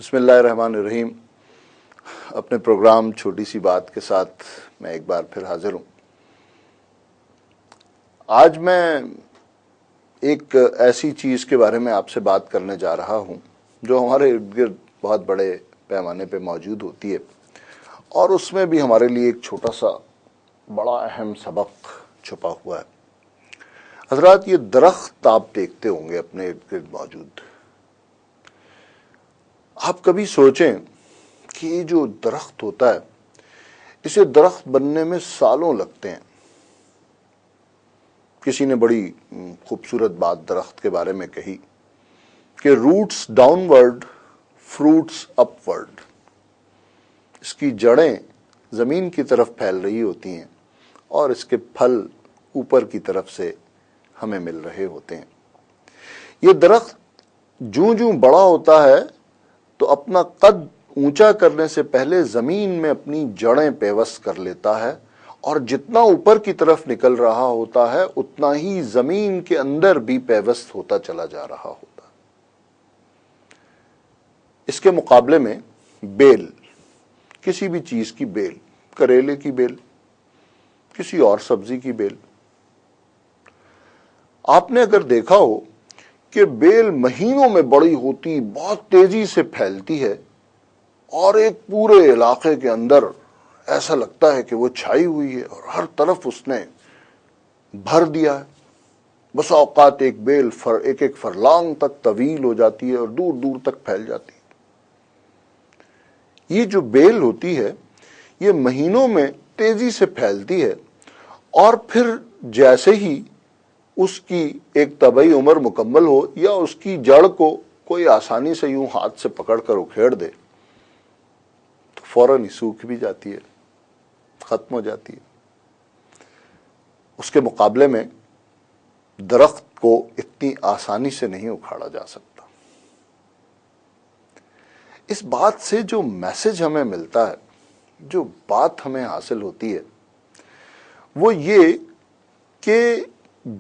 بسم اللہ الرحمن الرحیم۔ اپنے پروگرام چھوٹی سی بات کے ساتھ میں ایک بار پھر حاضر ہوں۔ آج میں ایک ایسی چیز کے بارے میں آپ سے بات کرنے جا رہا ہوں جو ہمارے ارد گرد بہت بڑے پیمانے پہ موجود ہوتی ہے، اور اس میں بھی ہمارے لیے ایک چھوٹا سا بڑا اہم سبق چھپا ہوا ہے۔ حضرات، یہ درخت آپ دیکھتے ہوں گے اپنے ارد گرد موجود۔ آپ کبھی سوچیں کہ یہ جو درخت ہوتا ہے، اسے درخت بننے میں سالوں لگتے ہیں۔ کسی نے بڑی خوبصورت بات درخت کے بارے میں کہی کہ روٹس ڈاؤن ورڈ، فروٹس اپ ورڈ۔ اس کی جڑیں زمین کی طرف پھیل رہی ہوتی ہیں اور اس کے پھل اوپر کی طرف سے ہمیں مل رہے ہوتے ہیں۔ یہ درخت جوں بڑا ہوتا ہے تو اپنا قد اونچا کرنے سے پہلے زمین میں اپنی جڑیں پیوست کر لیتا ہے، اور جتنا اوپر کی طرف نکل رہا ہوتا ہے اتنا ہی زمین کے اندر بھی پیوست ہوتا چلا جا رہا ہوتا ہے۔ اس کے مقابلے میں بیل، کسی بھی چیز کی بیل، کریلے کی بیل، کسی اور سبزی کی بیل، آپ نے اگر دیکھا ہو کہ بیل مہینوں میں بڑی ہوتی، بہت تیزی سے پھیلتی ہے، اور ایک پورے علاقے کے اندر ایسا لگتا ہے کہ وہ چھائی ہوئی ہے اور ہر طرف اس نے بھر دیا ہے۔ بس اوقات ایک بیل ایک فرلانگ تک طویل ہو جاتی ہے اور دور دور تک پھیل جاتی ہے۔ یہ جو بیل ہوتی ہے یہ مہینوں میں تیزی سے پھیلتی ہے، اور پھر جیسے ہی اس کی ایک طبعی عمر مکمل ہو یا اس کی جڑ کو کوئی آسانی سے یوں ہاتھ سے پکڑ کر اکھیڑ دے تو فوراً ہی سوکھ بھی جاتی ہے، ختم ہو جاتی ہے۔ اس کے مقابلے میں درخت کو اتنی آسانی سے نہیں اکھاڑا جا سکتا۔ اس بات سے جو میسج ہمیں ملتا ہے، جو بات ہمیں حاصل ہوتی ہے، وہ یہ کہ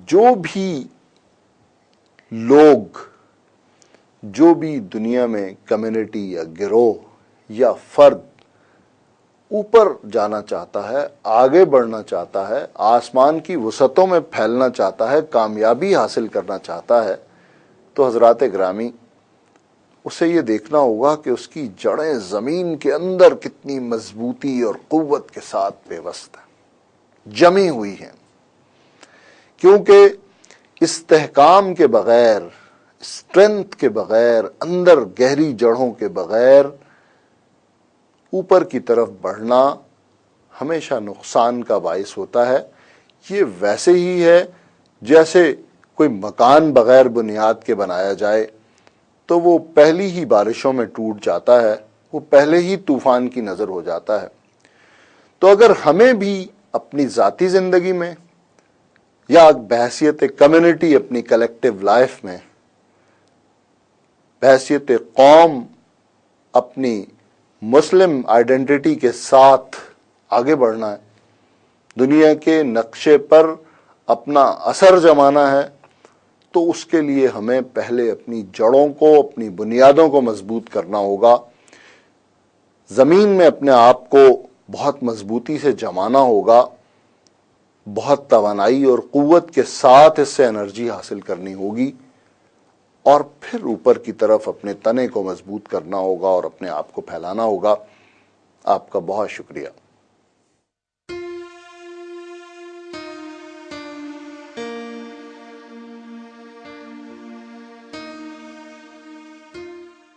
جو بھی لوگ، جو بھی دنیا میں کمیونٹی یا گروہ یا فرد اوپر جانا چاہتا ہے، آگے بڑھنا چاہتا ہے، آسمان کی وسعتوں میں پھیلنا چاہتا ہے، کامیابی حاصل کرنا چاہتا ہے، تو حضرات گرامی اسے یہ دیکھنا ہوگا کہ اس کی جڑیں زمین کے اندر کتنی مضبوطی اور قوت کے ساتھ پیوست ہیں، جمی ہوئی ہیں۔ کیونکہ استحکام کے بغیر، اسٹرینتھ کے بغیر، اندر گہری جڑوں کے بغیر اوپر کی طرف بڑھنا ہمیشہ نقصان کا باعث ہوتا ہے۔ یہ ویسے ہی ہے جیسے کوئی مکان بغیر بنیاد کے بنایا جائے تو وہ پہلی ہی بارشوں میں ٹوٹ جاتا ہے، وہ پہلے ہی طوفان کی نظر ہو جاتا ہے۔ تو اگر ہمیں بھی اپنی ذاتی زندگی میں یا بحیثیت کمیونٹی اپنی کلیکٹیو لائف میں، بحیثیت قوم اپنی مسلم آئیڈینٹی کے ساتھ آگے بڑھنا ہے، دنیا کے نقشے پر اپنا اثر جمانا ہے، تو اس کے لیے ہمیں پہلے اپنی جڑوں کو، اپنی بنیادوں کو مضبوط کرنا ہوگا، زمین میں اپنے آپ کو بہت مضبوطی سے جمانا ہوگا، بہت توانائی اور قوت کے ساتھ اس سے انرجی حاصل کرنی ہوگی، اور پھر اوپر کی طرف اپنے تنے کو مضبوط کرنا ہوگا اور اپنے آپ کو پھیلانا ہوگا۔ آپ کا بہت شکریہ۔